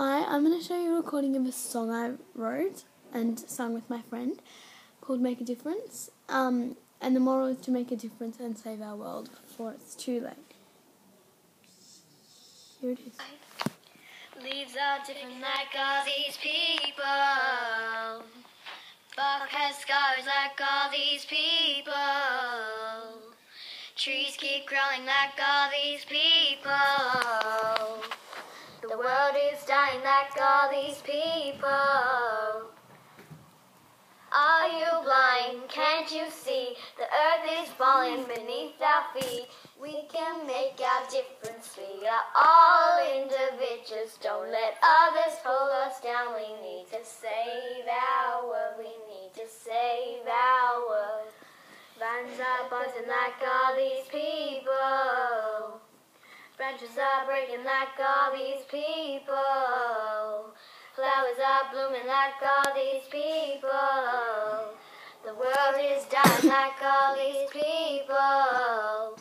Hi, I'm going to show you a recording of a song I wrote and sung with my friend called Make a Difference. And the moral is to make a difference and save our world before it's too late. Here it is. Leaves are different like all these people. Bark has scars like all these people. Trees keep growing like all these people. The world is dying like all these people. Are you blind? Can't you see? The earth is falling beneath our feet. We can make our difference. We are all individuals. Don't let others pull us down. We need to save our world. We need to save our world. Vines are buzzing like all these people. Branches are breaking like all these people. Flowers are blooming like all these people. The world is dying like all these people.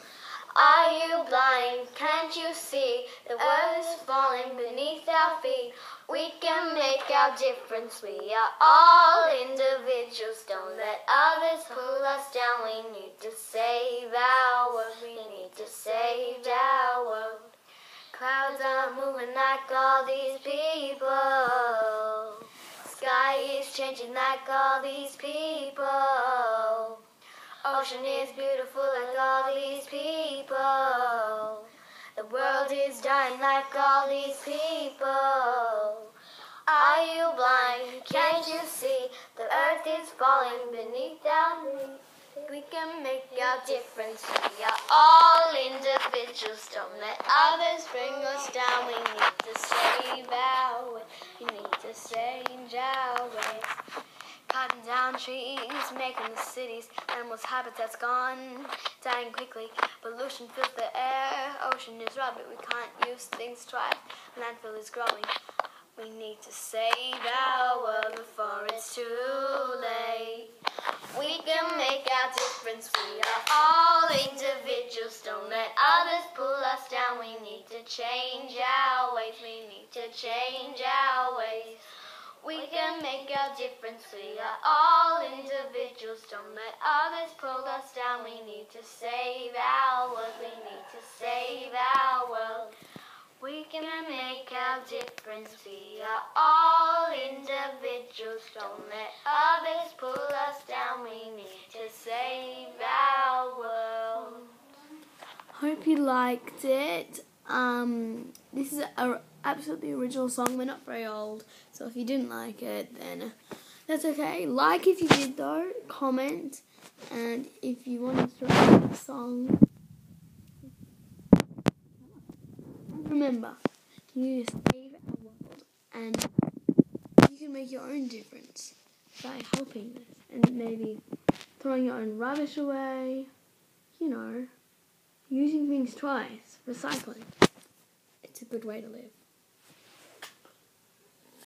Are you blind? Can't you see? The world is falling beneath our feet. We can make our difference. We are all individuals. Don't let others pull us down. We need to save our world. We need to save our world. Clouds are moving like all these people. Sky is changing like all these people. Ocean is beautiful like all these people. The world is dying like all these people. Are you blind? Can't you see? The earth is falling beneath our feet. We can make our difference. We are all individuals. Don't let others bring us down. We need to save our way. We need to change our ways. Cutting down trees, making the cities, animals' habitats gone, dying quickly. Pollution fills the air. Ocean is rubber. We can't use things twice. Landfill is growing. We need to save our world before it's too late. We can make our difference. We are all individuals. Don't let others pull us down. We need to change our ways. We need to change our ways. We can make our difference. We are all individuals. Don't let others pull us down. We need to save our world. We need to save our world. We can make our difference. We are all individuals. Don't let others pull us down. We need to save our world. Hope you liked it. This is an absolutely original song. We're not very old, so if you didn't like it, then that's okay. Like if you did though, comment, and if you want us to write a song, remember, you save our world, and you can make your own difference by helping this, and maybe throwing your own rubbish away, using things twice, recycling. It's a good way to live.